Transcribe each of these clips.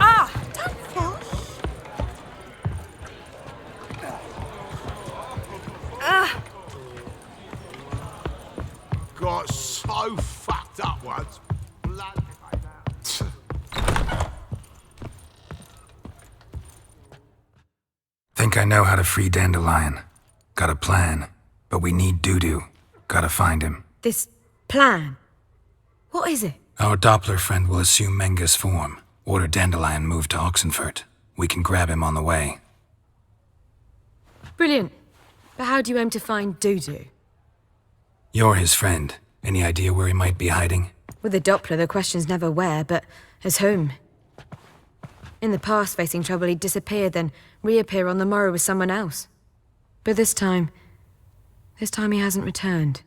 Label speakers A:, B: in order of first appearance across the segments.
A: Ah! Don't fall. Ah!
B: Got so fucked up once. Blood.
C: Think I know how to free Dandelion. Got a plan, but we need Dudu. Gotta find him.
A: This plan? What is it?
C: Our Doppler friend will assume Menga's form. Order Dandelion moved to Oxenfurt. We can grab him on the way.
A: Brilliant. But how do you aim to find Dudu?
C: You're his friend. Any idea where he might be hiding?
A: With the Doppler, the question's never where, but as whom. In the past, facing trouble, he'd disappear, then reappear on the morrow with someone else. But this time he hasn't returned.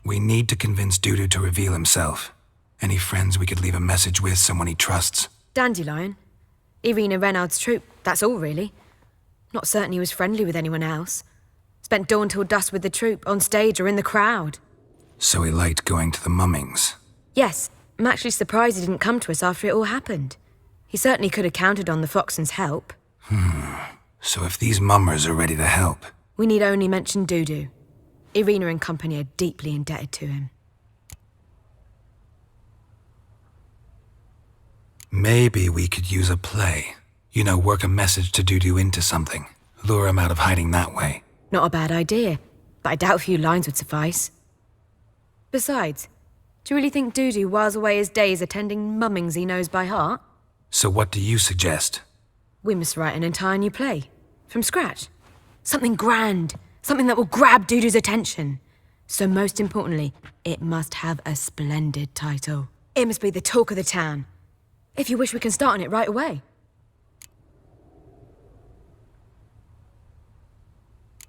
C: We need to convince Dudu to reveal himself. Any friends we could leave a message with, someone he trusts?
A: Dandelion? Irina Renard's troop, that's all really. Not certain he was friendly with anyone else. Spent dawn till dusk with the troop, on stage or in the crowd.
C: So he liked going to the mummings.
A: Yes, I'm actually surprised he didn't come to us after it all happened. He certainly could have counted on the Foxen's help.
C: So if these mummers are ready to help...
A: We need only mention Dudu. Irina and company are deeply indebted to him.
C: Maybe we could use a play. You know, work a message to Dudu into something. Lure him out of hiding that way.
A: Not a bad idea, but I doubt a few lines would suffice. Besides, do you really think Dudu whiles away his days attending mummings he knows by heart?
C: So what do you suggest?
A: We must write an entire new play. From scratch. Something grand. Something that will grab Dudu's attention. So most importantly, it must have a splendid title. It must be the talk of the town. If you wish, we can start on it right away.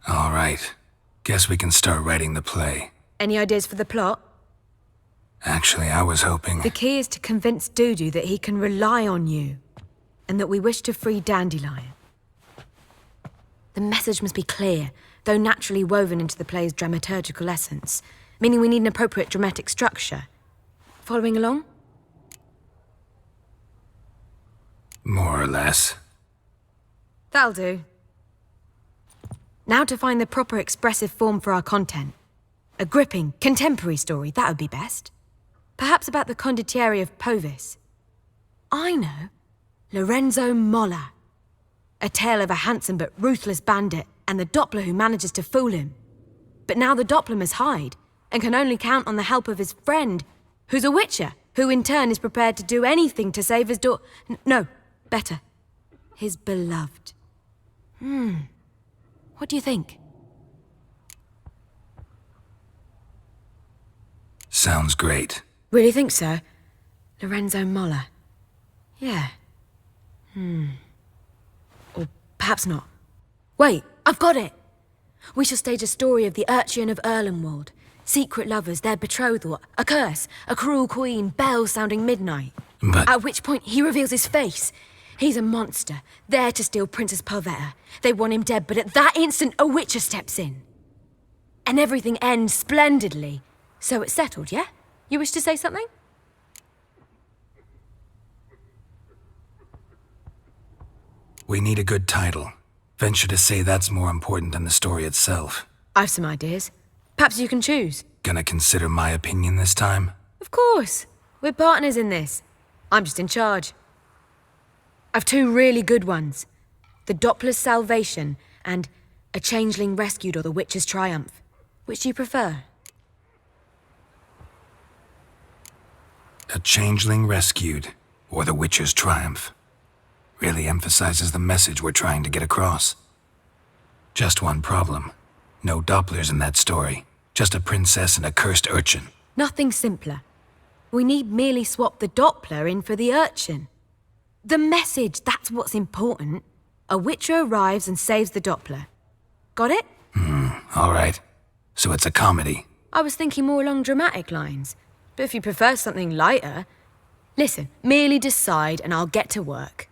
C: All right. Guess we can start writing the play.
A: Any ideas for the plot?
C: Actually, I was hoping...
A: The key is to convince Dudu that he can rely on you, and that we wish to free Dandelion. The message must be clear, though naturally woven into the play's dramaturgical essence, meaning we need an appropriate dramatic structure. Following along?
C: More or less.
A: That'll do. Now to find the proper expressive form for our content. A gripping, contemporary story, that would be best. Perhaps about the condottieri of Povis. I know. Lorenzo Molla. A tale of a handsome but ruthless bandit and the Doppler who manages to fool him. But now the Doppler must hide and can only count on the help of his friend, who's a witcher, who in turn is prepared to do anything to save his no, better, his beloved. What do you think?
C: Sounds great.
A: Really think so? Lorenzo Molla. Yeah. Or perhaps not. Wait, I've got it! We shall stage a story of the urchin of Erlenwald. Secret lovers, their betrothal, a curse, a cruel queen, bells sounding midnight.
C: But...
A: At which point he reveals his face. He's a monster, there to steal Princess Palvetta. They want him dead, but at that instant a witcher steps in. And everything ends splendidly. So it's settled, yeah? You wish to say something?
C: We need a good title. Venture to say that's more important than the story itself.
A: I've some ideas. Perhaps you can choose.
C: Gonna consider my opinion this time?
A: Of course. We're partners in this. I'm just in charge. I've two really good ones. The Doppler's Salvation and A Changeling Rescued or The Witcher's Triumph. Which do you prefer?
C: A Changeling Rescued, or The Witcher's Triumph. Really emphasizes the message we're trying to get across. Just one problem. No Dopplers in that story. Just a princess and a cursed urchin.
A: Nothing simpler. We need merely swap the Doppler in for the urchin. The message, that's what's important. A witcher arrives and saves the Doppler. Got it?
C: All right. So it's a comedy.
A: I was thinking more along dramatic lines. But if you prefer something lighter... Listen, merely decide and I'll get to work.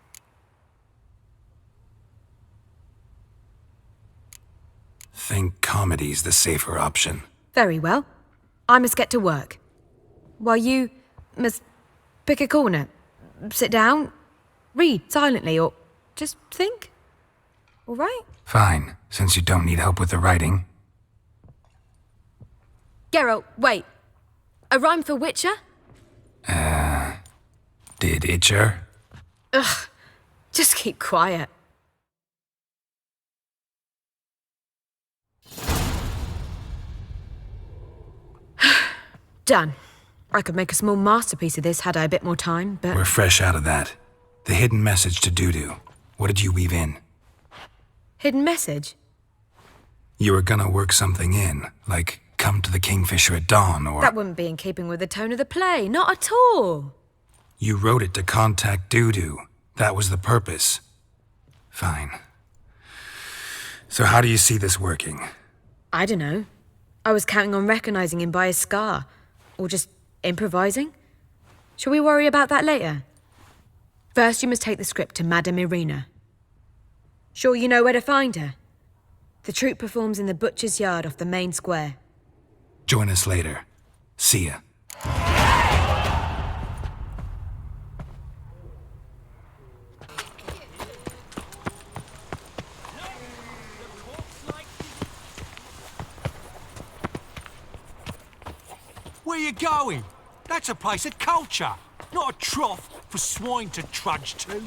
C: Think comedy's the safer option.
A: Very well. I must get to work. While you must pick a corner, sit down, read silently, or just think. All right?
C: Fine, since you don't need help with the writing.
A: Geralt, wait. A rhyme for Witcher?
C: Did Itcher?
A: Ugh, just keep quiet. Done. I could make a small masterpiece of this had I a bit more time, but...
C: We're fresh out of that. The hidden message to Dudu. What did you weave in?
A: Hidden message?
C: You were gonna work something in, like come to the Kingfisher at dawn, or...
A: That wouldn't be in keeping with the tone of the play, not at all.
C: You wrote it to contact Dudu. That was the purpose. Fine. So how do you see this working?
A: I don't know. I was counting on recognizing him by his scar. Or just improvising. Shall we worry about that later? First, you must take the script to Madame Irina. Sure you know where to find her? The troupe performs in the butcher's yard off the main square.
C: Join us later. See ya.
D: Where you going? That's a place of culture, not a trough for swine to trudge to.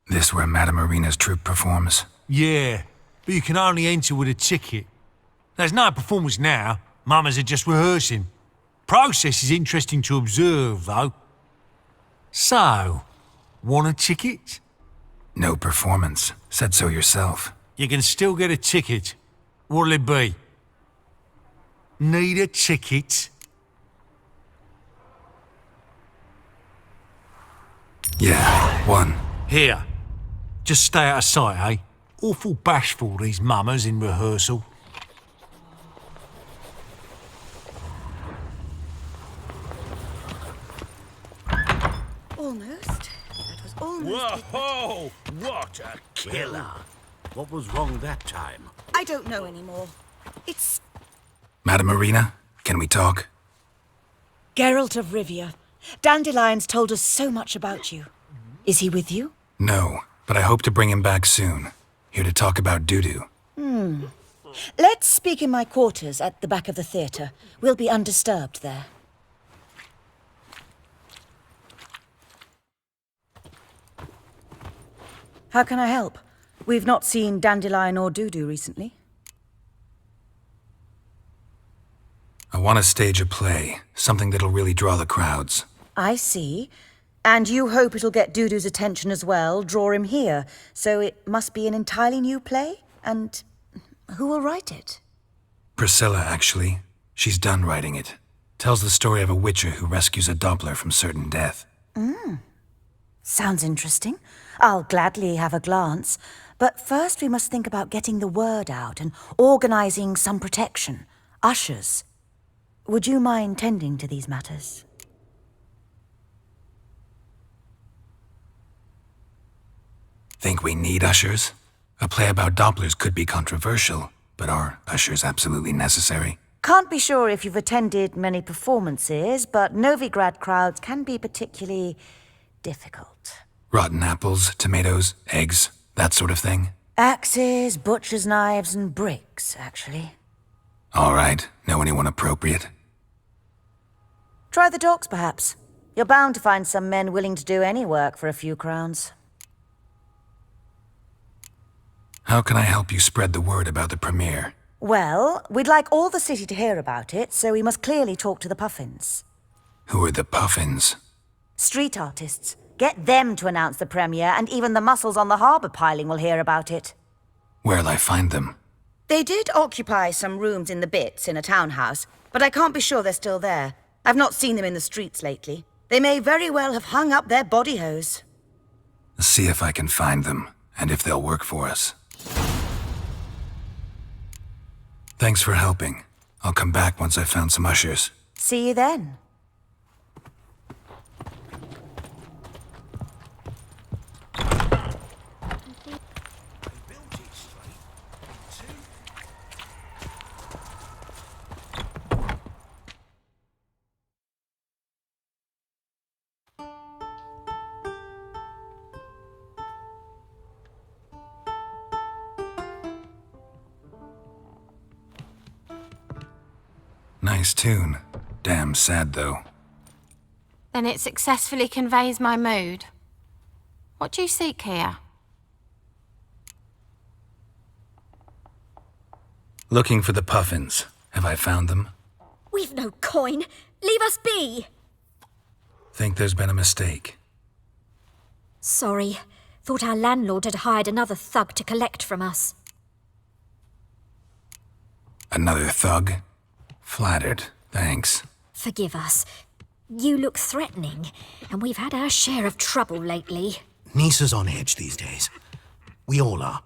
C: This where Madame Irina's troupe performs?
D: Yeah, but you can only enter with a ticket. There's no performance now. Mamas are just rehearsing. Process is interesting to observe, though. So, want a ticket?
C: No performance. Said so yourself.
D: You can still get a ticket. What'll it be? Need a ticket?
C: Yeah, one.
D: Here. Just stay out of sight, eh? Awful bashful, these mamas in rehearsal.
E: Almost. That was almost.
B: Whoa! What a killer! What was wrong that time?
E: I don't know anymore. It's
C: Madame Irina, can we talk?
E: Geralt of Rivia. Dandelion's told us so much about you. Is he with you?
C: No, but I hope to bring him back soon. Here to talk about Dudu.
E: Let's speak in my quarters at the back of the theatre. We'll be undisturbed there. How can I help? We've not seen Dandelion or Dudu recently.
C: I want to stage a play, something that'll really draw the crowds.
E: I see. And you hope it'll get Dudu's attention as well, draw him here. So it must be an entirely new play? And who will write it?
C: Priscilla, actually. She's done writing it. Tells the story of a witcher who rescues a Doppler from certain death.
E: Sounds interesting. I'll gladly have a glance. But first we must think about getting the word out and organizing some protection. Ushers. Would you mind tending to these matters?
C: Think we need ushers? A play about Dopplers could be controversial, but are ushers absolutely necessary?
E: Can't be sure if you've attended many performances, but Novigrad crowds can be particularly difficult.
C: Rotten apples, tomatoes, eggs, that sort of thing?
E: Axes, butcher's knives, and bricks, actually.
C: All right, know anyone appropriate?
E: Try the docks, perhaps. You're bound to find some men willing to do any work for a few crowns.
C: How can I help you spread the word about the premiere?
E: Well, we'd like all the city to hear about it, so we must clearly talk to the Puffins.
C: Who are the Puffins?
E: Street artists. Get them to announce the premiere, and even the mussels on the harbour piling will hear about it.
C: Where'll I find them?
E: They did occupy some rooms in the Bits in a townhouse, but I can't be sure they're still there. I've not seen them in the streets lately. They may very well have hung up their body hose.
C: See if I can find them, and if they'll work for us. Thanks for helping. I'll come back once I've found some ushers.
E: See you then.
C: Nice tune. Damn sad, though.
F: Then it successfully conveys my mood. What do you seek here?
C: Looking for the puffins. Have I found them?
G: We've no coin. Leave us be.
C: Think there's been a mistake.
G: Sorry. Thought our landlord had hired another thug to collect from us.
C: Another thug? Flattered, thanks.
G: Forgive us. You look threatening, and we've had our share of trouble lately.
B: Nisa's on edge these days. We all are.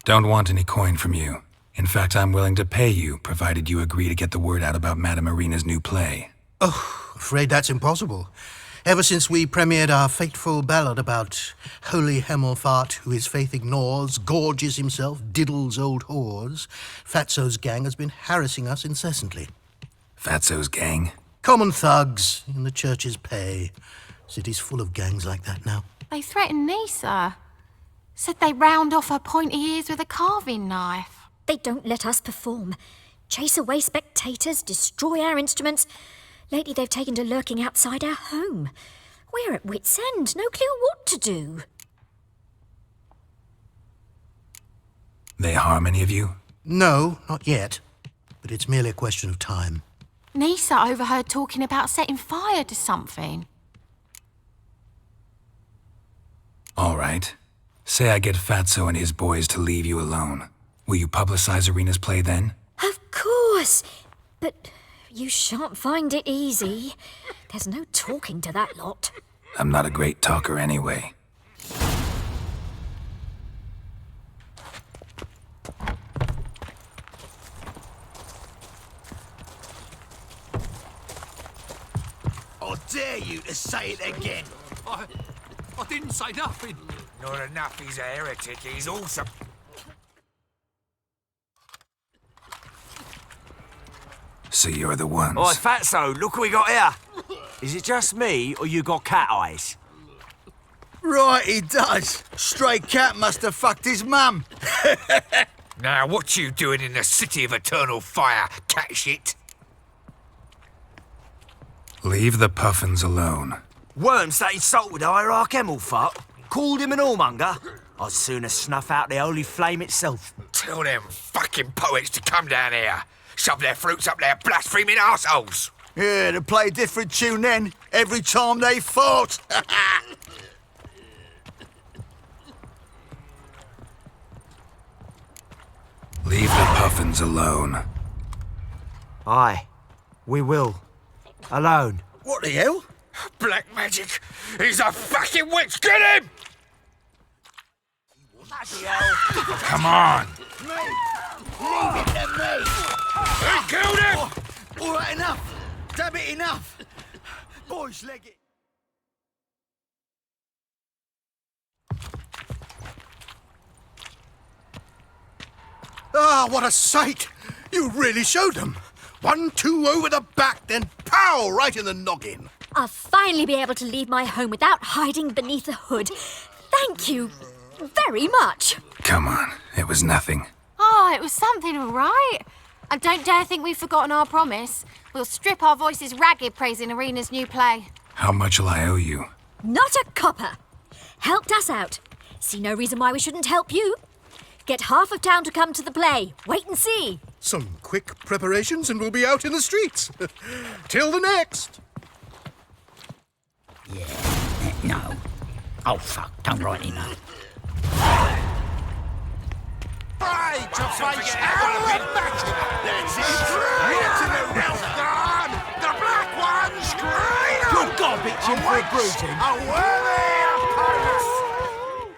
C: Don't want any coin from you. In fact, I'm willing to pay you, provided you agree to get the word out about Madame Irina's new play.
B: Oh, afraid that's impossible. Ever since we premiered our fateful ballad about holy Hemelfart, who his faith ignores, gorges himself, diddles old whores, Fatso's gang has been harassing us incessantly.
C: Fatso's gang?
B: Common thugs in the church's pay. City's full of gangs like that now.
F: They threatened Nisa. Said they round off her pointy ears with a carving knife.
G: They don't let us perform. Chase away spectators, destroy our instruments. Lately they've taken to lurking outside our home. We're at wit's end, no clue what to do.
C: They harm any of you?
B: No, not yet. But it's merely a question of time.
F: Nisa overheard talking about setting fire to something.
C: All right. Say I get Fatso and his boys to leave you alone. Will you publicize Irina's play then?
G: Of course. But you shan't find it easy. There's no talking to that lot.
C: I'm not a great talker anyway.
B: I dare you to say it again.
D: I didn't say nothing.
H: Not enough he's a heretic, he's also...
C: So you're the ones.
H: Oi, Fatso, look what we got here. Is it just me, or you got cat eyes?
I: Right, he does. Stray cat must have fucked his mum.
H: Now, what you doing in the city of eternal fire, cat shit?
C: Leave the puffins alone.
H: Worms that insulted Hierarch Hemelfart, called him an whoremonger. I'd sooner snuff out the holy flame itself. Tell them fucking poets to come down here. Shove their fruits up their blaspheming arseholes.
I: Yeah, they play a different tune then, every time they fought.
C: Leave the puffins alone.
H: Aye, we will. Alone.
I: What the hell?
H: Black magic! He's a fucking witch! Get him! Bloody hell!
C: Come on!
I: Leave it to me.
H: He killed him!
I: All right, enough. Damn it, enough. Boys, leg it.
B: Ah, what a sight! You really showed them. 1-2 over the back, then pow, right in the noggin.
G: I'll finally be able to leave my home without hiding beneath a hood. Thank you very much.
C: Come on, it was nothing.
F: Oh, it was something, all right. And don't dare think we've forgotten our promise. We'll strip our voices ragged praising Irina's new play.
C: How much'll I owe you?
G: Not a copper. Helped us out. See no reason why we shouldn't help you. Get half of town to come to the play. Wait and see.
B: Some quick preparations and we'll be out in the streets. Till the next.
J: No. Oh, fuck. Don't write him up.
H: Right, to face That's it! Right to the rest gone! The black one's great!
I: Good God, bitch, in for a bruising.
H: A worthy opponent!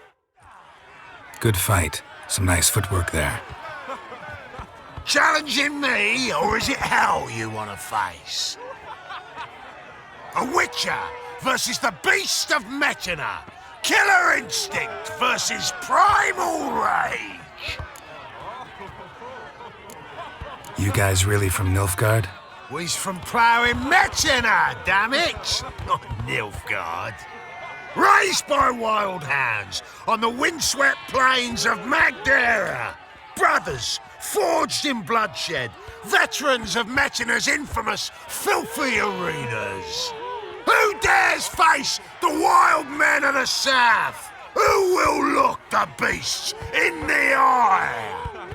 C: Good fight. Some nice footwork there.
H: Challenging me, or is it hell you want to face? A witcher versus the beast of Metina. Killer instinct versus primal rage.
C: You guys really from Nilfgaard?
H: We's from ploughing Metina, damn it! Not Nilfgaard. Raised by wild hounds on the windswept plains of Magdera. Brothers Forged in bloodshed, veterans of Metina's infamous filthy arenas. Who dares face the wild men of the South? Who will look the beasts in the eye?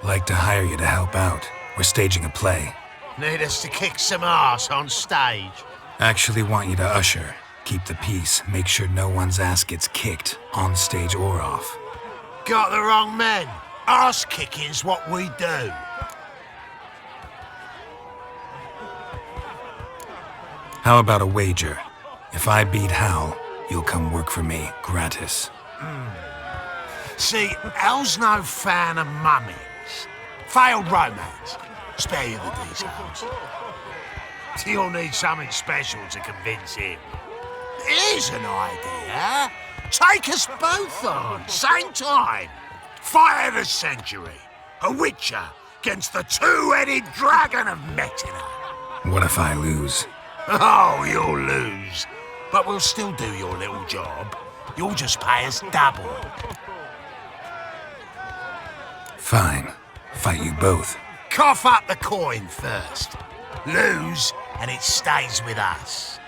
C: Like to hire you to help out. We're staging a play.
H: Need us to kick some ass on stage?
C: Actually want you to usher. Keep the peace. Make sure no one's ass gets kicked, on stage or off.
H: Got the wrong men. Ass kicking's what we do.
C: How about a wager? If I beat Hal, you'll come work for me, gratis.
H: See, Hal's no fan of mummies. Failed romance. Spare you the details. You'll need something special to convince him. Here's an idea. Take us both on, same time. Fight of the century. A witcher against the two-headed dragon of Metina.
C: What if I lose?
H: Oh, you'll lose. But we'll still do your little job. You'll just pay us double.
C: Fine. Fight you both.
H: Cough up the coin first. Lose, and it stays with us.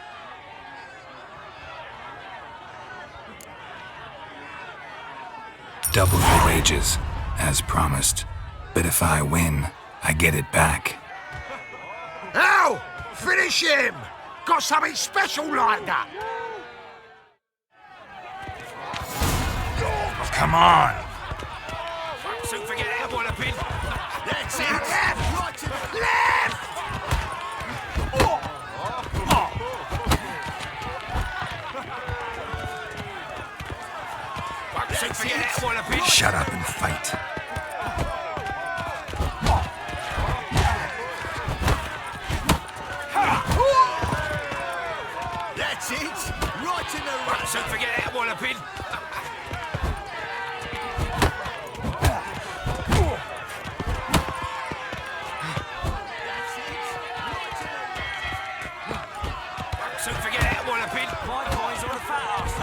C: Double your wages, as promised. But if I win, I get it back.
H: Now, finish him! Got something special lined up.
D: Oh, come on! Soon forget that one a bit.
H: That's it! Left! Left!
D: Soon forget that one a bit.
C: Shut up and fight.
I: That's it. Right in the right.
D: Soon forget that one a bit. Soon forget that one a bit. My coins are a fast.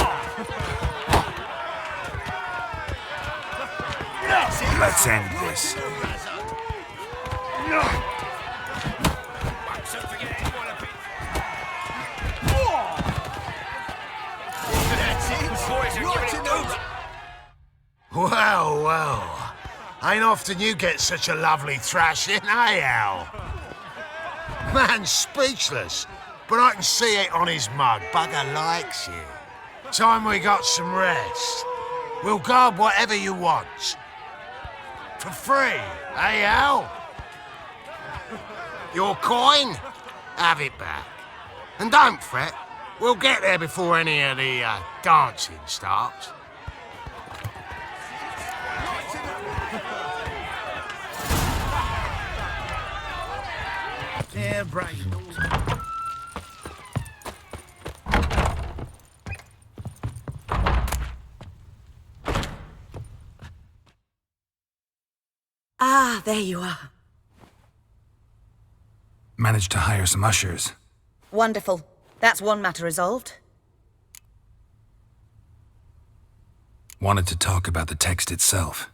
C: Let's end this.
D: Soon forget that one a bit.
I: That's it.
D: Boys are
I: Right
D: giving
I: in
D: it
I: the
D: good.
H: Well, well. Ain't often you get such a lovely thrashing, eh, Al? Man's speechless, but I can see it on his mug. Bugger likes you. Time we got some rest. We'll guard whatever you want. For free, eh, Al? Your coin? Have it back. And don't fret, we'll get there before any of the dancing starts.
I: Yeah, right.
E: Ah, there you are.
C: Managed to hire some ushers.
E: Wonderful. That's one matter resolved.
C: Wanted to talk about the text itself.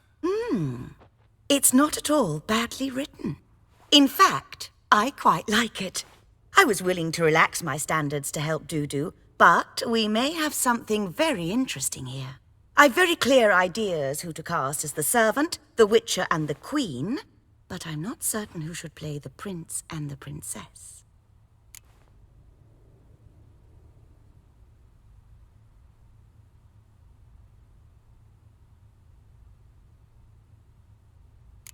E: It's not at all badly written. In fact, I quite like it. I was willing to relax my standards to help Dudu, but we may have something very interesting here. I've very clear ideas who to cast as the servant, the witcher, and the queen, but I'm not certain who should play the prince and the princess.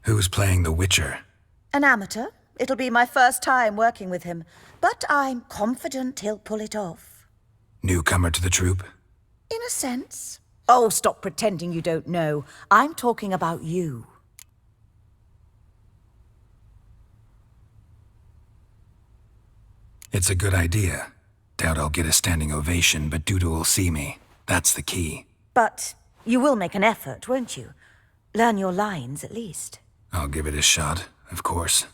C: Who's playing the Witcher?
E: An amateur. It'll be my first time working with him, but I'm confident he'll pull it off.
C: Newcomer to the troupe?
E: In a sense. Oh, stop pretending you don't know. I'm talking about you.
C: It's a good idea. Doubt I'll get a standing ovation, but Dudu will see me. That's the key.
E: But you will make an effort, won't you? Learn your lines, at least.
C: I'll give it a shot, of course.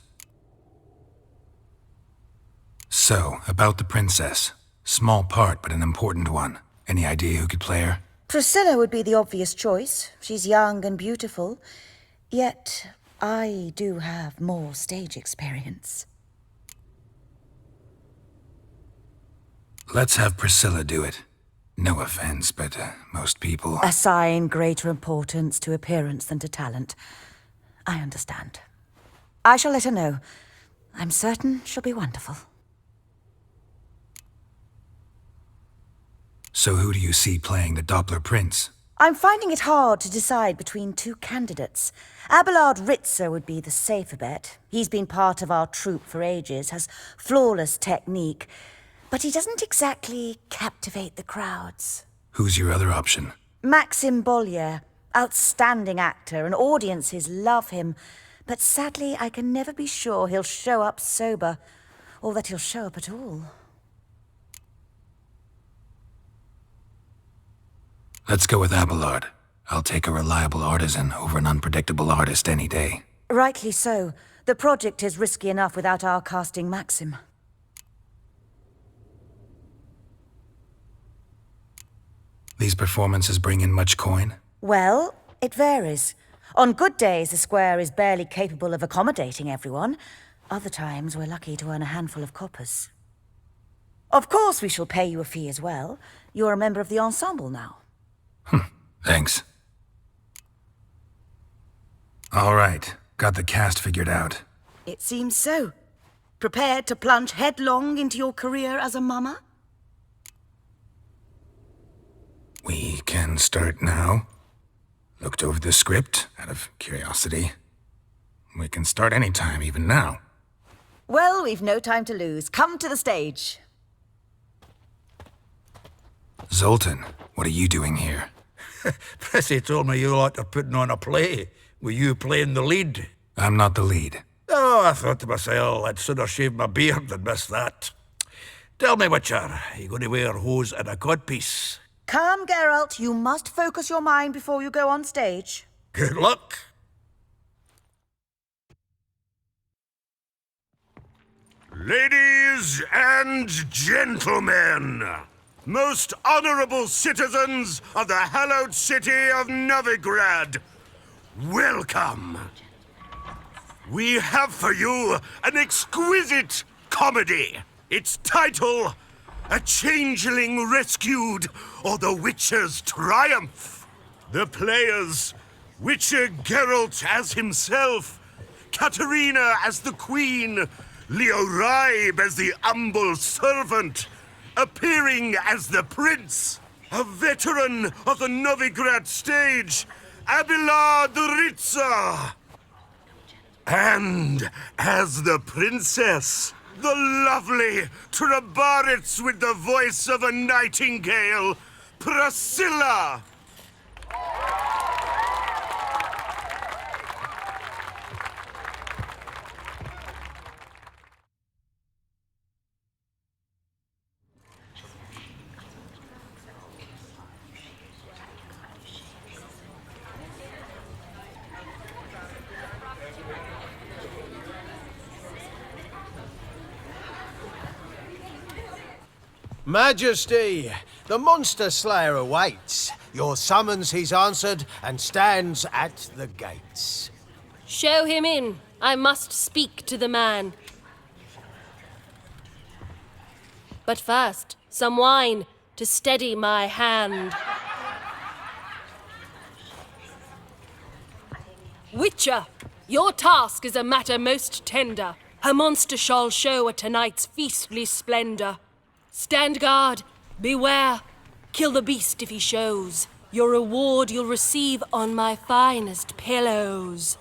C: So, about the princess. Small part, but an important one. Any idea who could play her?
E: Priscilla would be the obvious choice. She's young and beautiful. Yet, I do have more stage experience.
C: Let's have Priscilla do it. No offense, but most people...
E: Assign greater importance to appearance than to talent. I understand. I shall let her know. I'm certain she'll be wonderful.
C: So who do you see playing the Doppler Prince?
E: I'm finding it hard to decide between two candidates. Abelard Ritzer would be the safer bet. He's been part of our troupe for ages, has flawless technique, but he doesn't exactly captivate the crowds.
C: Who's your other option?
E: Maxim Bollier, outstanding actor, and audiences love him. But sadly, I can never be sure he'll show up sober, or that he'll show up at all.
C: Let's go with Abelard. I'll take a reliable artisan over an unpredictable artist any day.
E: Rightly so. The project is risky enough without our casting Maxim.
C: These performances bring in much coin?
E: Well, it varies. On good days, the square is barely capable of accommodating everyone. Other times, we're lucky to earn a handful of coppers. Of course, we shall pay you a fee as well. You're a member of the ensemble now.
C: Thanks. All right, got the cast figured out.
E: It seems so. Prepared to plunge headlong into your career as a mama?
C: We can start now. Looked over the script, out of curiosity. We can start anytime, even now.
E: Well, we've no time to lose. Come to the stage.
C: Zoltan, what are you doing here?
I: Prissy told me you lot are putting on a play. Were you playing the lead?
C: I'm not the lead.
I: Oh, I thought to myself, I'd sooner shave my beard than miss that. Tell me, Witcher, are you going to wear hose and a codpiece?
E: Come, Geralt. You must focus your mind before you go on stage.
I: Good luck.
H: Ladies and gentlemen, most honorable citizens of the hallowed city of Novigrad, welcome. We have for you an exquisite comedy. Its title, A Changeling Rescued, or The Witcher's Triumph. The players, Witcher Geralt as himself, Katerina as the Queen, Leo Ribe as the humble servant, appearing as the Prince, a veteran of the Novigrad stage, Abelard Ritzer. And as the Princess, the lovely Trabaritz with the voice of a nightingale, Priscilla.
K: Majesty, the monster slayer awaits. Your summons he's answered and stands at the gates.
L: Show him in. I must speak to the man. But first, some wine to steady my hand. Witcher, your task is a matter most tender. A monster shall show at tonight's feastly splendor. Stand guard, beware, kill the beast if he shows. Your reward you'll receive on my finest pillows.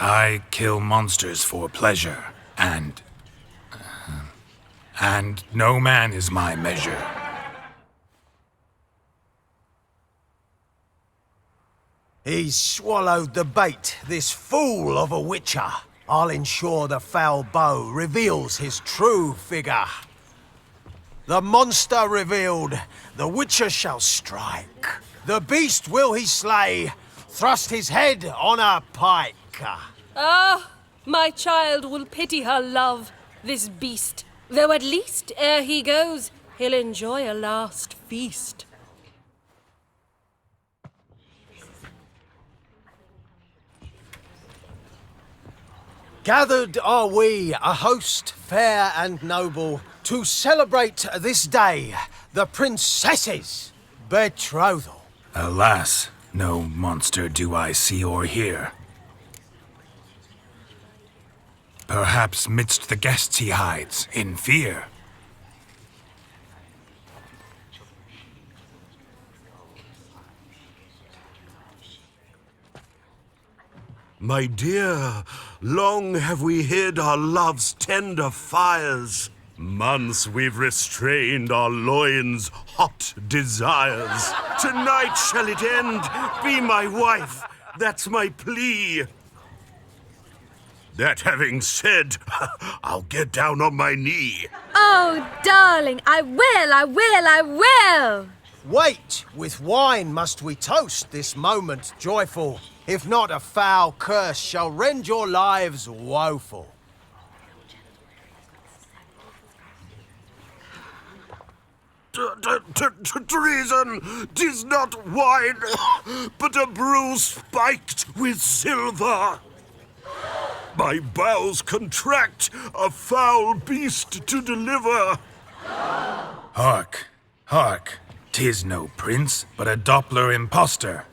C: I kill monsters for pleasure, and no man is my measure.
K: He's swallowed the bait, this fool of a witcher. I'll ensure the foul bow reveals his true figure. The monster revealed, the witcher shall strike. The beast will he slay, thrust his head on a pike.
L: Ah, my child will pity her love, this beast. Though at least, ere he goes, he'll enjoy a last feast.
K: Gathered are we, a host fair and noble, to celebrate this day, the princess's betrothal.
C: Alas, no monster do I see or hear. Perhaps midst the guests he hides, in fear.
H: My dear, long have we hid our love's tender fires. Months we've restrained our loins' hot desires. Tonight shall it end. Be my wife. That's my plea. That having said, I'll get down on my knee.
A: Oh, darling, I will!
K: Wait, with wine must we toast this moment joyful. If not, a foul curse shall rend your lives woeful.
H: Treason! 'Tis not wine, but a brew spiked with silver. My bowels contract, a foul beast to deliver.
C: Hark, hark, 'tis no prince, but a Doppler impostor.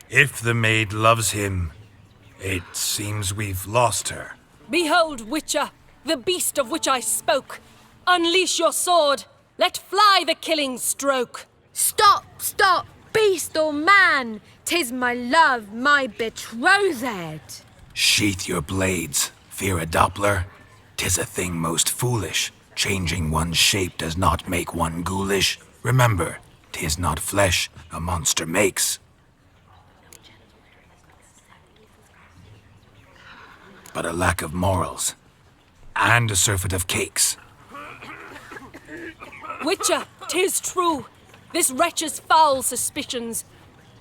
C: If the maid loves him, it seems we've lost her.
L: Behold, Witcher, the beast of which I spoke. Unleash your sword. Let fly the killing stroke.
A: Stop, beast or man! 'Tis my love, my betrothed.
C: Sheath your blades, fear a Doppler. 'Tis a thing most foolish. Changing one's shape does not make one ghoulish. Remember, 'tis not flesh a monster makes, but a lack of morals, and a surfeit of cakes.
L: Witcher, 'tis true. This wretch's foul suspicions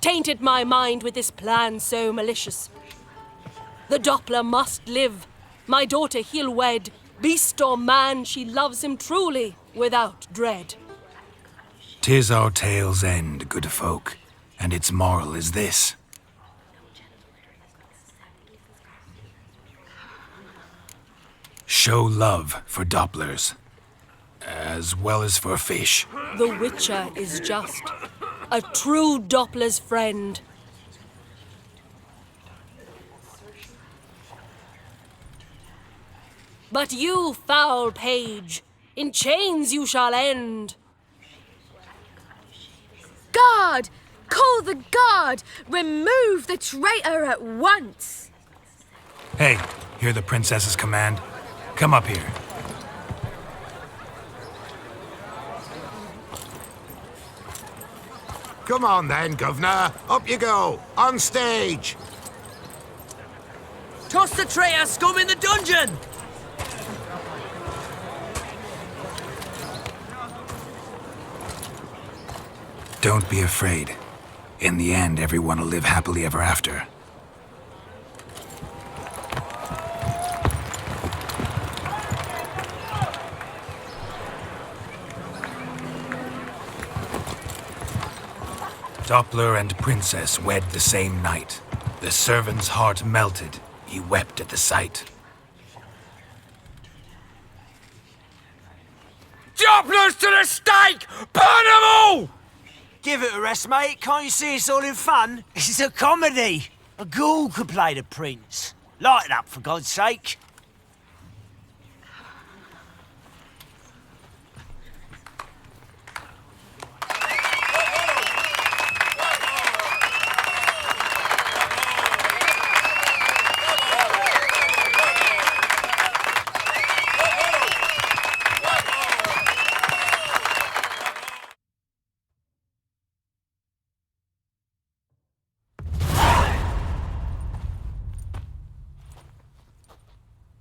L: tainted my mind with this plan so malicious. The Doppler must live. My daughter he'll wed. Beast or man, she loves him truly, without dread.
C: 'Tis our tale's end, good folk, and its moral is this. Show love for Dopplers, as well as for fish.
L: The Witcher is just, a true Doppler's friend. But you, foul page, in chains you shall end.
A: Guard! Call the guard! Remove the traitor at once!
C: Hey, hear the princess's command? Come up here.
H: Come on then, Governor. Up you go. On stage.
M: Toss the traitor scum in the dungeon!
C: Don't be afraid. In the end, everyone will live happily ever after. Doppler and princess wed the same night. The servant's heart melted. He wept at the sight.
M: Dopplers to the stake! Burn them all! Give it a rest, mate. Can't you see it's all in fun? This is a comedy. A ghoul could play the prince. Lighten up, for God's sake.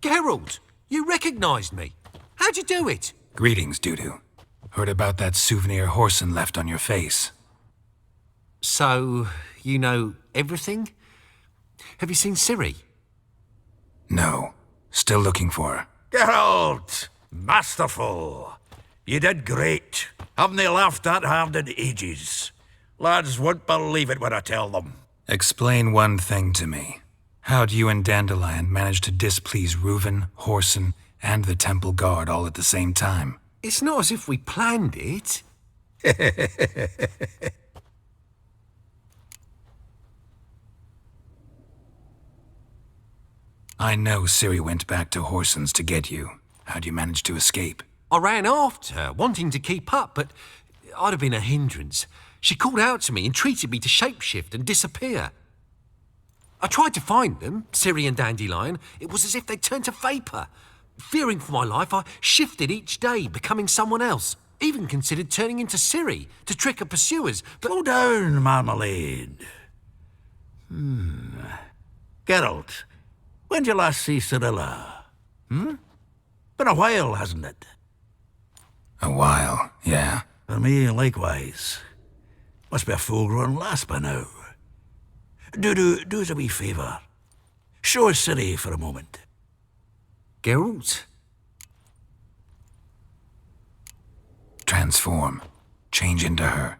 D: Geralt, you recognized me. How'd you do it?
C: Greetings, Dudu. Heard about that souvenir Horson left on your face.
D: So, you know everything? Have you seen Ciri?
C: No. Still looking for her.
I: Geralt! Masterful! You did great. Haven't they laughed that hard in ages? Lads won't believe it when I tell them.
C: Explain one thing to me. How do you and Dandelion manage to displease Reuven, Whoreson, and the Temple Guard all at the same time?
D: It's not as if we planned it.
C: I know Ciri went back to Whoreson's to get you. How'd you manage to escape?
D: I ran after her, wanting to keep up, but I'd have been a hindrance. She called out to me, entreated me to shapeshift and disappear. I tried to find them, Ciri and Dandelion. It was as if they'd turned to vapour. Fearing for my life, I shifted each day, becoming someone else. Even considered turning into Ciri to trick her pursuers, but...
I: Slow down, Marmalade. Geralt, when'd you last see Cirilla? Been a while, hasn't it?
C: A while, yeah.
I: For me, likewise. Must be a full-grown lass by now. Do us a wee favour. Show us Ciri for a moment.
D: Geralt?
C: Transform. Change into her.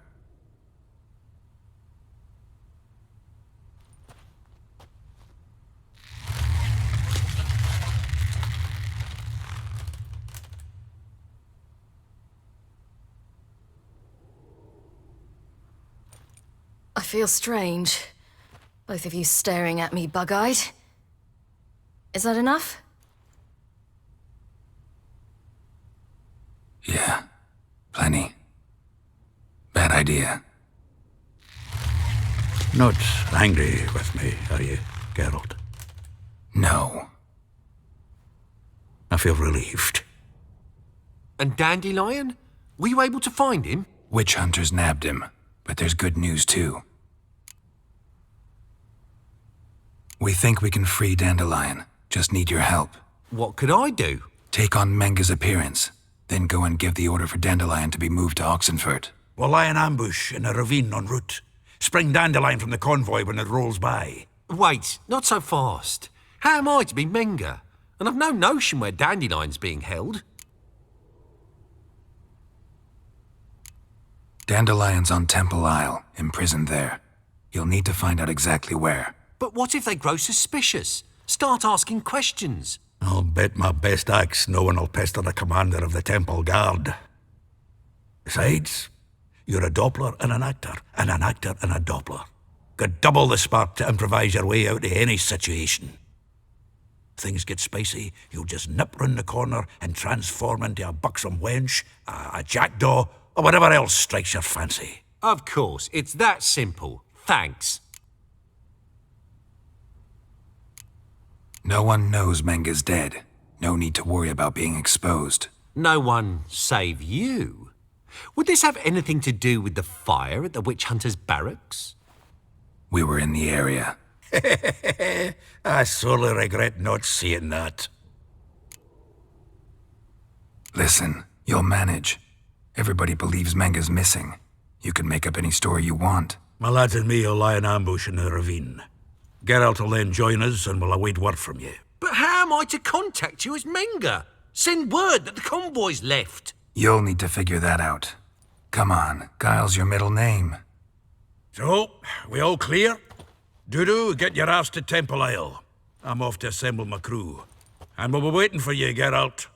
N: I feel strange. Both of you staring at me bug-eyed. Is that enough?
C: Yeah. Plenty. Bad idea.
I: Not angry with me, are you, Geralt?
C: No.
I: I feel relieved.
D: And Dandelion? Were you able to find him?
C: Witch hunters nabbed him, but there's good news too. We think we can free Dandelion. Just need your help.
D: What could I do?
C: Take on Menga's appearance, then go and give the order for Dandelion to be moved to Oxenfurt.
I: We'll lie in ambush in a ravine en route. Spring Dandelion from the convoy when it rolls by.
D: Wait, not so fast. How am I to be Menga? And I've no notion where Dandelion's being held.
C: Dandelion's on Temple Isle, imprisoned there. You'll need to find out exactly where.
D: But what if they grow suspicious? Start asking questions.
I: I'll bet my best axe no one will pester the commander of the Temple Guard. Besides, you're a Doppler and an actor and a Doppler. Got double the spark to improvise your way out of any situation. Things get spicy, you'll just nip round the corner and transform into a buxom wench, a jackdaw, or whatever else strikes your fancy.
D: Of course, it's that simple. Thanks.
C: No one knows Menga's dead. No need to worry about being exposed.
D: No one save you. Would this have anything to do with the fire at the witch hunters' barracks?
C: We were in the area.
I: I sorely regret not seeing that.
C: Listen, you'll manage. Everybody believes Menga's missing. You can make up any story you want.
I: My lads and me will lie in ambush in the ravine. Geralt will then join us and we'll await word from you.
D: But how am I to contact you as Menga? Send word that the convoy's left.
C: You'll need to figure that out. Come on, Guile's your middle name.
I: So, we all clear? Dudu, get your ass to Temple Isle. I'm off to assemble my crew. And we'll be waiting for you, Geralt.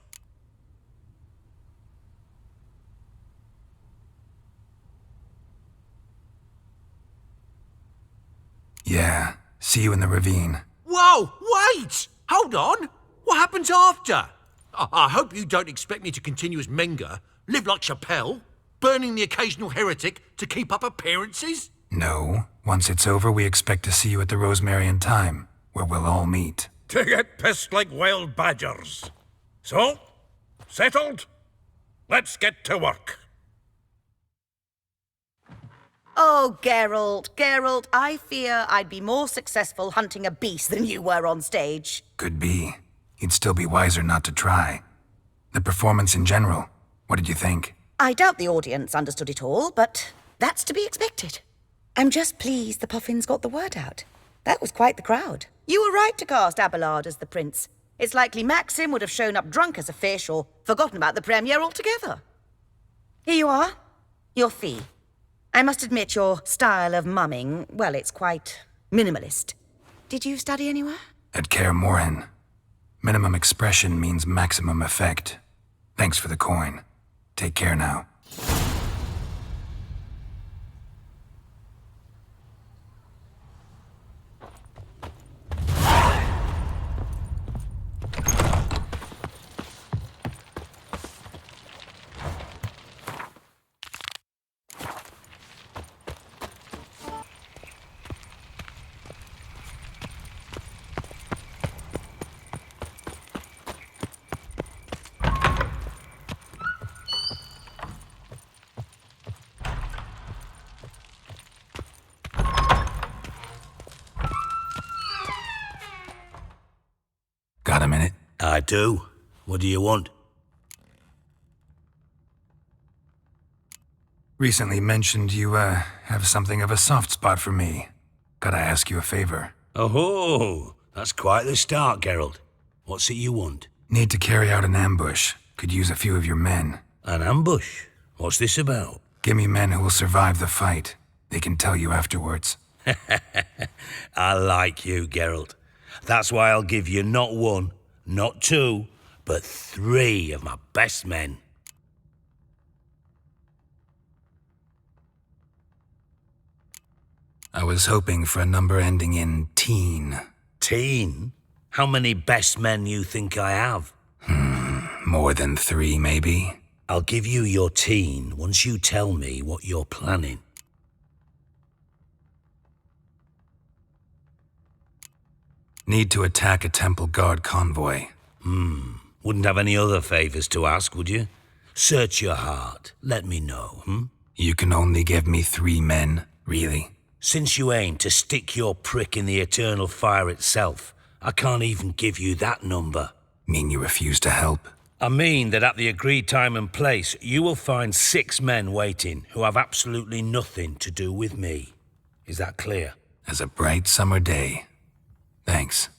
C: Yeah, see you in the ravine.
D: Whoa, wait! Hold on! What happens after? I hope you don't expect me to continue as Menga, live like Chappelle, burning the occasional heretic to keep up appearances?
C: No. Once it's over, we expect to see you at the Rosemary in Time, where we'll all meet.
I: To get pissed like wild badgers. So, settled? Let's get to work.
E: Oh, Geralt, I fear I'd be more successful hunting a beast than you were on stage.
C: Could be. You'd still be wiser not to try. The performance in general, what did you think?
E: I doubt the audience understood it all, but that's to be expected. I'm just pleased the Puffins got the word out. That was quite the crowd. You were right to cast Abelard as the prince. It's likely Maxim would have shown up drunk as a fish or forgotten about the premiere altogether. Here you are. Your fee. I must admit your style of mumming, well, it's quite minimalist. Did you study anywhere?
C: At Kaer Morhen, minimum expression means maximum effect. Thanks for the coin. Take care now. Got a minute?
J: I do. What do you want?
C: Recently mentioned you, have something of a soft spot for me. Gotta ask you a favor.
J: Oh, that's quite the start, Geralt. What's it you want?
C: Need to carry out an ambush. Could use a few of your men.
J: An ambush? What's this about?
C: Give me men who will survive the fight. They can tell you afterwards.
J: I like you, Geralt. That's why I'll give you not one, not two, but 3 of my best men.
C: I was hoping for a number ending in teen.
J: Teen? How many best men you think I have?
C: More than 3, maybe?
J: I'll give you your teen once you tell me what you're planning.
C: Need to attack a Temple Guard convoy.
J: Wouldn't have any other favors to ask, would you? Search your heart. Let me know,
C: You can only give me 3 men, really?
J: Since you aim to stick your prick in the eternal fire itself, I can't even give you that number.
C: Mean you refuse to help?
J: I mean that at the agreed time and place, you will find 6 men waiting who have absolutely nothing to do with me. Is that clear?
C: As a bright summer day. Thanks.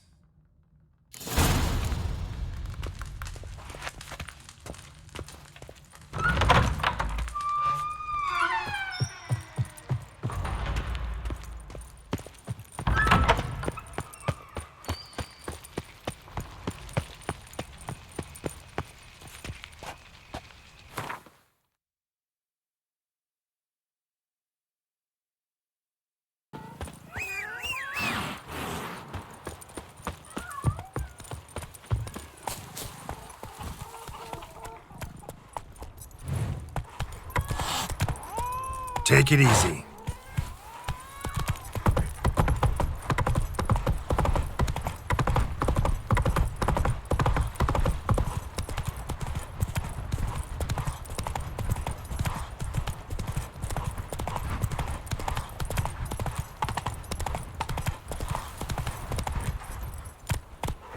C: Take it easy.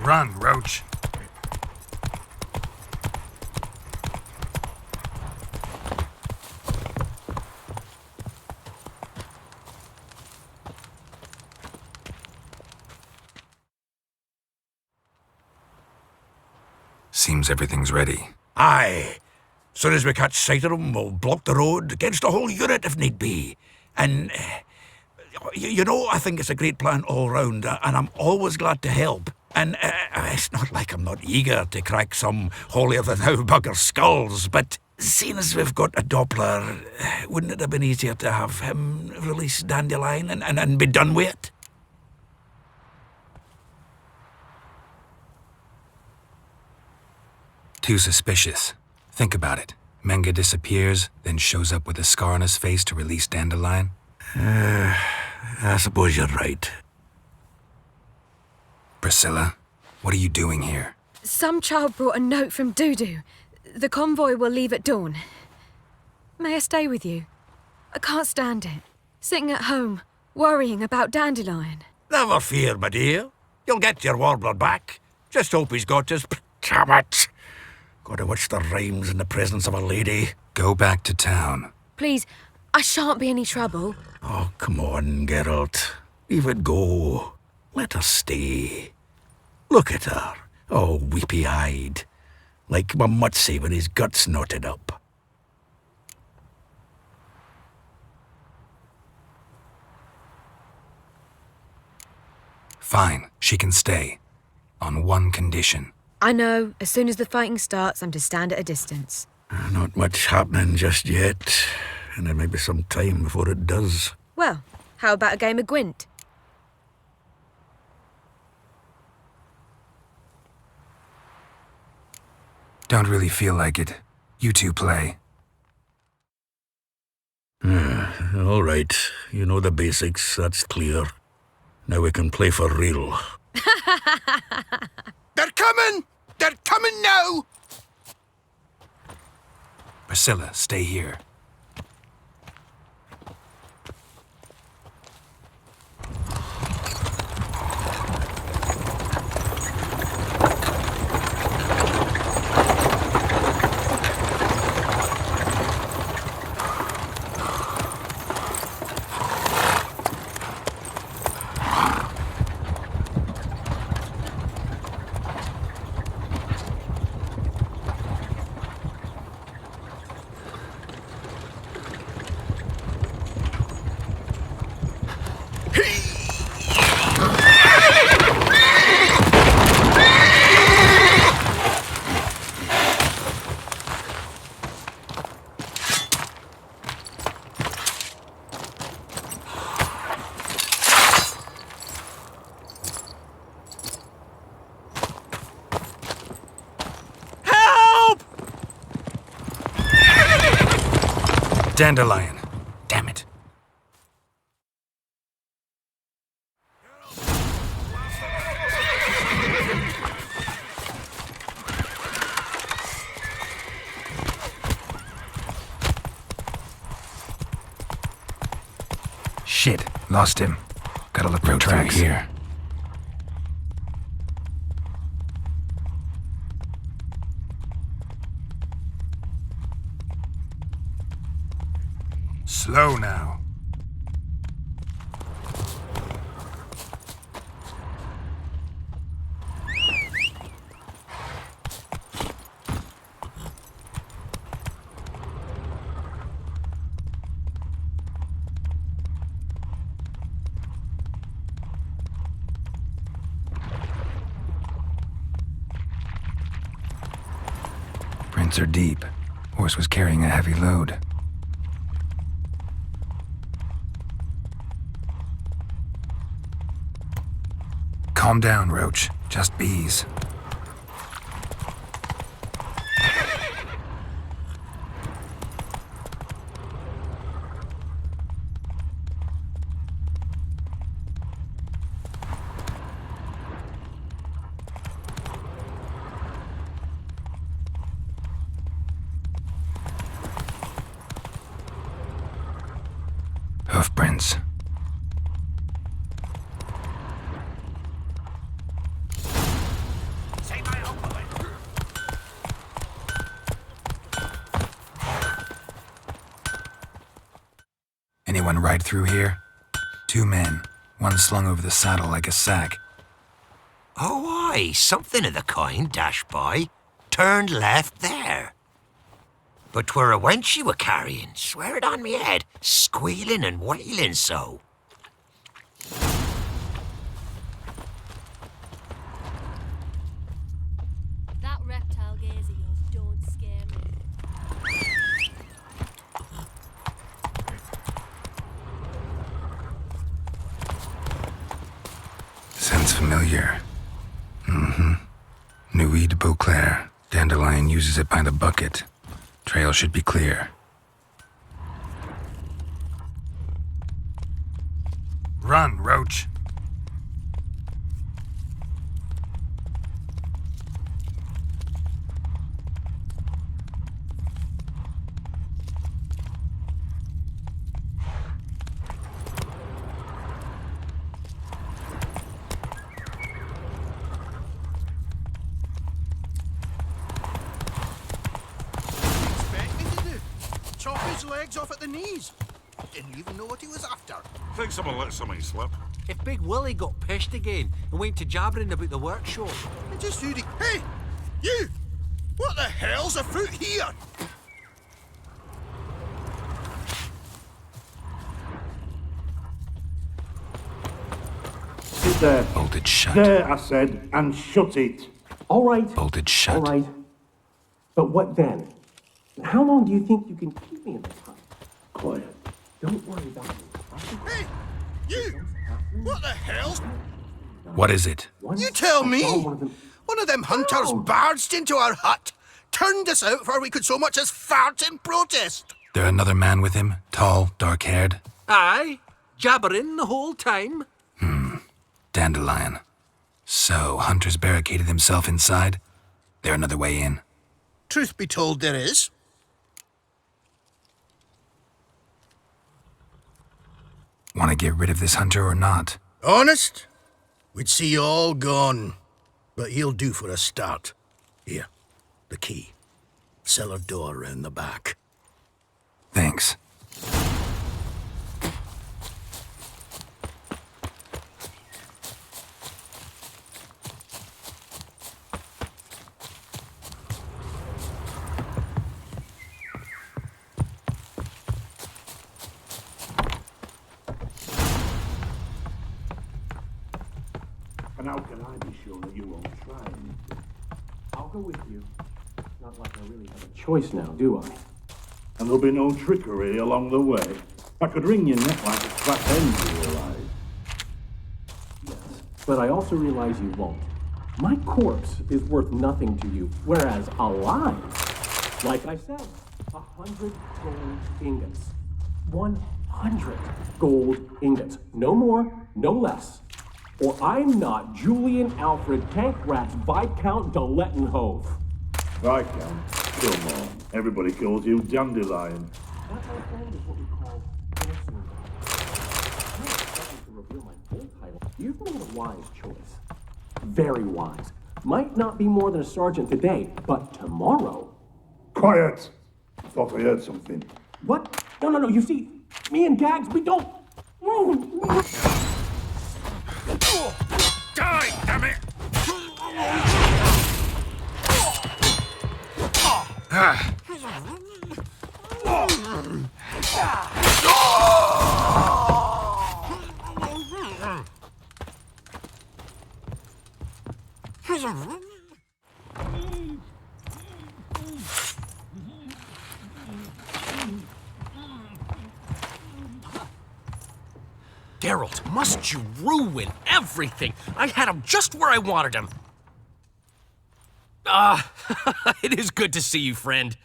C: Run, Roach. Seems everything's ready.
I: Aye. Soon as we catch sight of them, we'll block the road against the whole unit if need be. And, you know, I think it's a great plan all round, and I'm always glad to help. And it's not like I'm not eager to crack some holier-than-thou bugger skulls, but seeing as we've got a Doppler, wouldn't it have been easier to have him release Dandelion and be done with it?
C: Too suspicious. Think about it. Menga disappears, then shows up with a scar on his face to release Dandelion.
I: I suppose you're right.
C: Priscilla, what are you doing here?
A: Some child brought a note from Dudu. The convoy will leave at dawn. May I stay with you? I can't stand it. Sitting at home, worrying about Dandelion.
I: Never fear, my dear. You'll get your warbler back. Just hope he's got his... Damn it! Gotta watch the rhymes in the presence of a lady.
C: Go back to town.
A: Please, I shan't be any trouble.
I: Oh, come on, Geralt. Leave it go. Let her stay. Look at her, all weepy-eyed. Like my Mutsy with his guts knotted up.
C: Fine, she can stay. On one condition.
A: I know, as soon as the fighting starts, I'm to stand at a distance.
I: Not much happening just yet, and there may be some time before it does.
A: Well, how about a game of Gwent?
C: Don't really feel like it. You two play.
I: All right, you know the basics, that's clear. Now we can play for real.
B: They're coming! They're coming now!
C: Priscilla, stay here. Dandelion. Damn it. Shit, lost him. Gotta look for tracks here. Slow now. Prints are deep. Horse was carrying a heavy load. Calm down, Roach. Just bees. Hoofprints. Anyone ride through here? 2 men, one slung over the saddle like a sack.
H: Oh, aye, something of the kind dashed by. Turned left there. But 'twere a wench you were carrying, swear it on me head, squealing and wailing so.
L: That reptile gaze of yours don't scare me.
C: Sounds familiar. Nuit de Beauclair. Dandelion uses it by the bucket. Trail should be clear. Run, Roach.
B: Legs off at the knees. Didn't even know what he was after.
O: Think someone let something slip.
K: If Big Willie got pissed again and went to jabbering about the workshop.
B: And just who Hey! You! What the hell's afoot here?
P: there.
C: Bolted shut.
P: There, I said, and shut it.
Q: All right.
C: Bolted shut.
Q: All right. But what then? How long do you think you can keep me in this hut?
P: Quiet.
Q: Don't worry about me.
B: Hey, you! What the hell?
C: What is it?
B: You tell me! One of them hunters barged into our hut, turned us out before we could so much as fart in protest.
C: There another man with him? Tall, dark-haired?
R: Aye, jabbering the whole time.
C: Dandelion. So, Hunter's barricaded himself inside? There another way in?
B: Truth be told, there is.
C: Want to get rid of this Hunter or not?
B: Honest? We'd see you all gone. But he'll do for a start. Here, the key. Cellar door round the back.
C: Thanks.
P: And how can I be sure that you won't try anything?
Q: I'll go with you. It's not like I really have a choice now, do I?
P: And there'll be no trickery along the way. I could wring your neck like a fat hen, you realize.
Q: Yes, but I also realize you won't. My corpse is worth nothing to you, whereas alive, like I said, 100 gold ingots. 100 gold ingots. No more, no less. Or I'm not Julian Alfred Tankratz Viscount de Lettenhove.
P: Viscount, come on. Everybody calls you Dandelion.
Q: That, my friend, is what we call innocent. I'm not expecting to reveal my full title. You've made a wise choice. Very wise. Might not be more than a sergeant today, but tomorrow.
P: Quiet! I thought I heard something.
Q: What? No. You see, me and Gags, we don't.
H: Die, damn it!
R: Geralt, must you ruin everything? I had him just where I wanted him. It is good to see you, friend.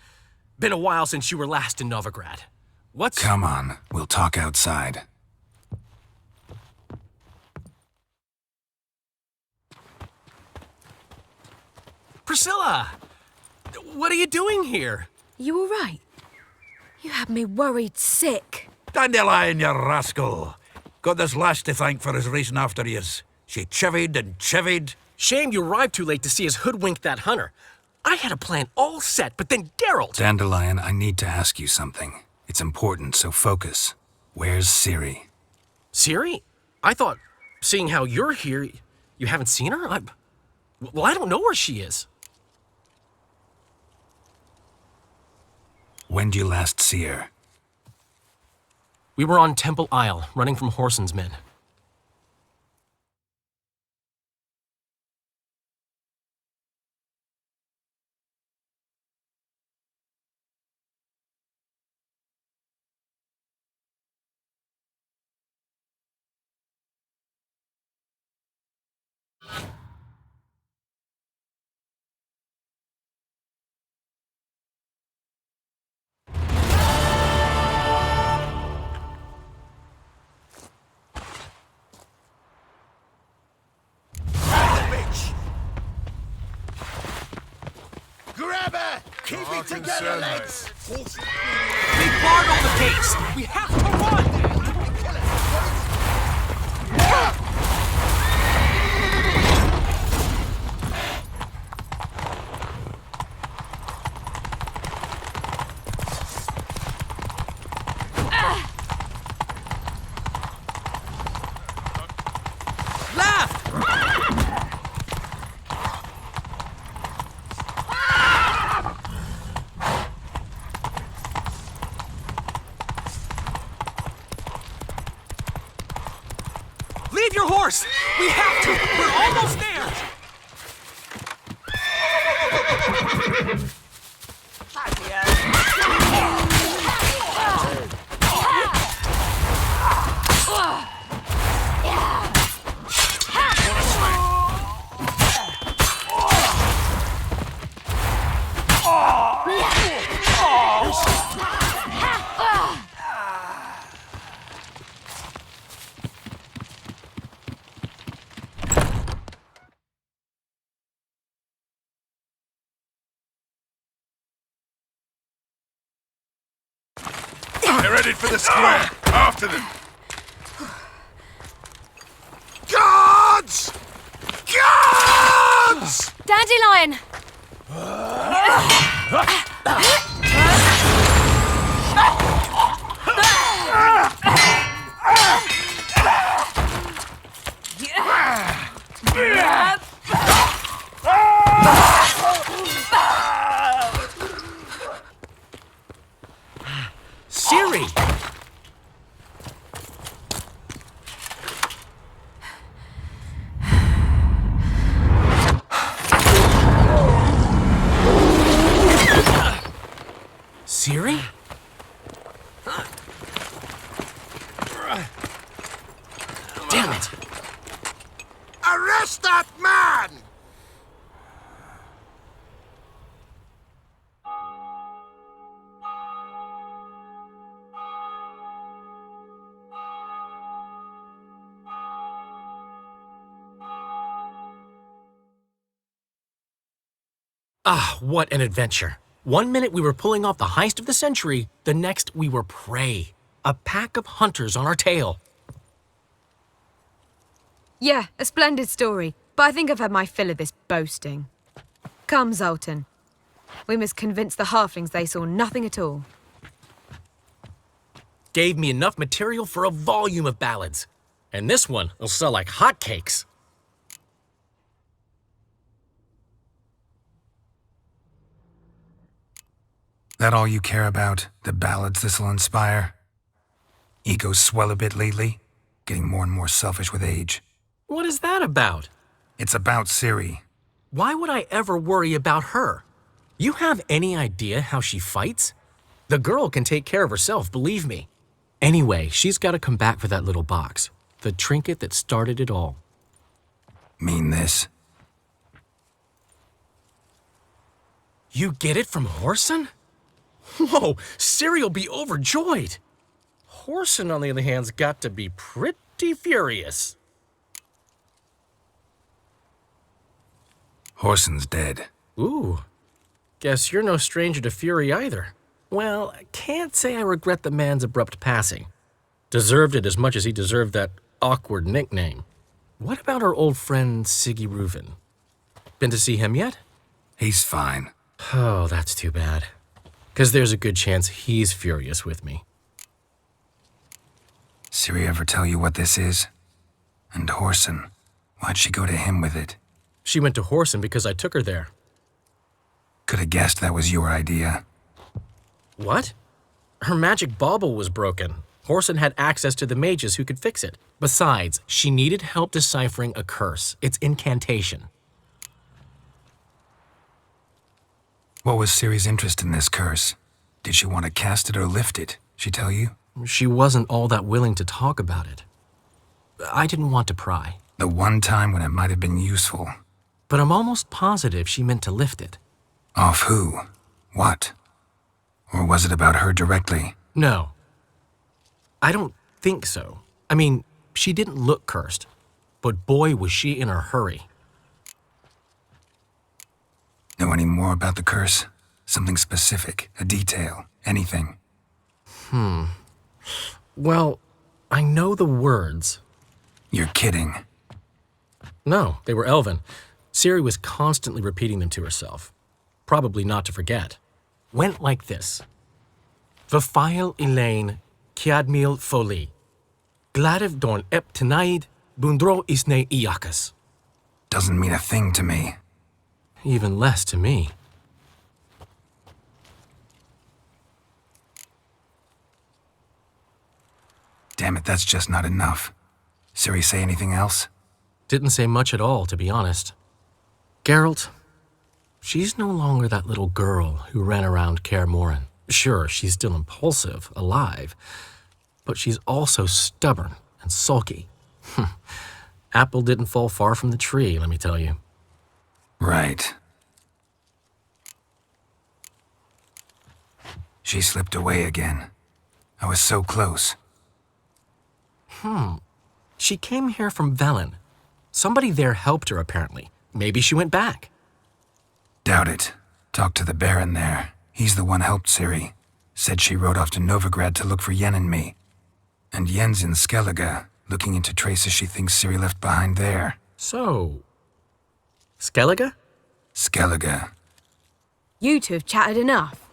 R: Been a while since you were last in Novigrad. What's...
C: Come on, we'll talk outside.
R: Priscilla! What are you doing here?
A: You all right? You had me worried sick.
I: Dandelion, you rascal! Got this lass to thank for his racing after yous. She chivied and chivied.
R: Shame you arrived too late to see us hoodwink that hunter. I had a plan all set, but then Geralt...
C: Dandelion, I need to ask you something. It's important, so focus. Where's Ciri?
R: Ciri? I thought, seeing how you're here, you haven't seen her? Well, I don't know where she is.
C: When did you last see her?
R: We were on Temple Isle, running from Whoreson's men.
H: Grab her! Keep it together, lads!
R: They barred all the gates! We have to run! course! We have to! We're almost there!
O: They're headed for the square. After them.
H: Guards! Guards!
F: Dandelion!
R: Siri! Siri? Damn it!
H: Arrest that man!
R: Ah, what an adventure. 1 minute we were pulling off the heist of the century, the next we were prey. A pack of hunters on our tail.
A: Yeah, a splendid story, but I think I've had my fill of this boasting. Come, Zoltan. We must convince the halflings they saw nothing at all.
R: Gave me enough material for a volume of ballads. And this one will sell like hotcakes.
C: That all you care about? The ballads this'll inspire? Egos swell a bit lately, getting more and more selfish with age.
R: What is that about?
C: It's about Ciri.
R: Why would I ever worry about her? You have any idea how she fights? The girl can take care of herself, believe me. Anyway, she's got to come back for that little box. The trinket that started it all.
C: Mean this?
R: You get it from Whoreson? Whoa, Ciri'll be overjoyed. Whoreson, on the other hand's got to be pretty furious.
C: Whoreson's dead.
R: Ooh, guess you're no stranger to fury either. Well, I can't say I regret the man's abrupt passing. Deserved it as much as he deserved that awkward nickname. What about our old friend Siggy Reuven? Been to see him yet?
C: He's fine.
R: Oh, that's too bad. Because there's a good chance he's furious with me.
C: Ciri ever tell you what this is? And Whoreson, why'd she go to him with it?
R: She went to Whoreson because I took her there.
C: Could have guessed that was your idea.
R: What? Her magic bauble was broken. Whoreson had access to the mages who could fix it. Besides, she needed help deciphering a curse. Its incantation.
C: What was Ciri's interest in this curse? Did she want to cast it or lift it? She tell you?
R: She wasn't all that willing to talk about it. I didn't want to pry.
C: The one time when it might have been useful.
R: But I'm almost positive she meant to lift it.
C: Off who? What? Or was it about her directly?
R: No. I don't think so. I mean, she didn't look cursed. But boy, was she in a hurry.
C: Know any more about the curse? Something specific, a detail, anything?
R: Well, I know the words.
C: You're kidding.
R: No, they were Elven. Ciri was constantly repeating them to herself. Probably not to forget. Went like this. Vafail Elaine, Kiadmil Foli. Gladiv Dorn Ep Tenaid, Bundro Isne Iakas.
C: Doesn't mean a thing to me.
R: Even less to me.
C: Damn it, that's just not enough. Ciri say anything else?
R: Didn't say much at all, to be honest. Geralt, she's no longer that little girl who ran around Kaer Morhen. Sure, she's still impulsive, alive, but she's also stubborn and sulky. Apple didn't fall far from the tree, let me tell you.
C: Right. She slipped away again. I was so close.
R: She came here from Velen. Somebody there helped her, apparently. Maybe she went back.
C: Doubt it. Talked to the Baron there. He's the one helped Ciri. Said she rode off to Novigrad to look for Yen and me. And Yen's in Skellige, looking into traces she thinks Ciri left behind there.
R: So, Skellige?
C: Skellige.
A: You two have chatted enough.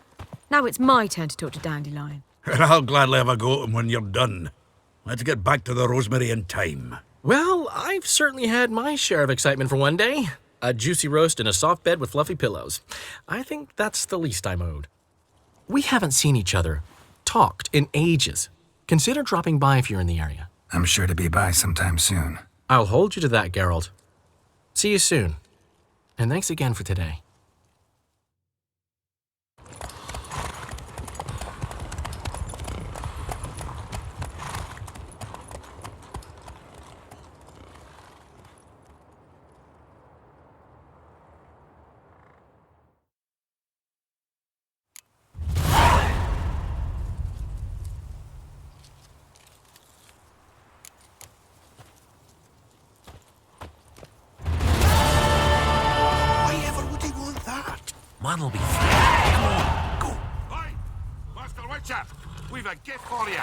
A: Now it's my turn to talk to Dandelion.
I: And I'll gladly have a go at him when you're done. Let's get back to the Rosemary in time.
R: Well, I've certainly had my share of excitement for one day. A juicy roast in a soft bed with fluffy pillows. I think that's the least I'm owed. We haven't seen each other, talked in ages. Consider dropping by if you're in the area.
C: I'm sure to be by sometime soon.
R: I'll hold you to that, Geralt. See you soon. And thanks again for today.
H: Man'll be fine. Come on, go. Hey, Master Witcher, we've a gift for you.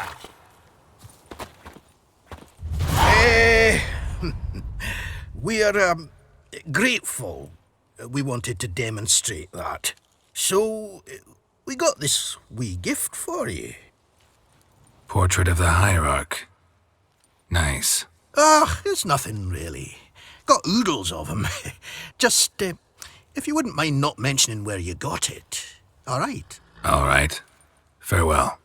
B: We're grateful. We wanted to demonstrate that. So, we got this wee gift for you.
C: Portrait of the Hierarch. Nice.
B: It's nothing really. Got oodles of 'em. Just, if you wouldn't mind not mentioning where you got it. All right?
C: All right. Farewell.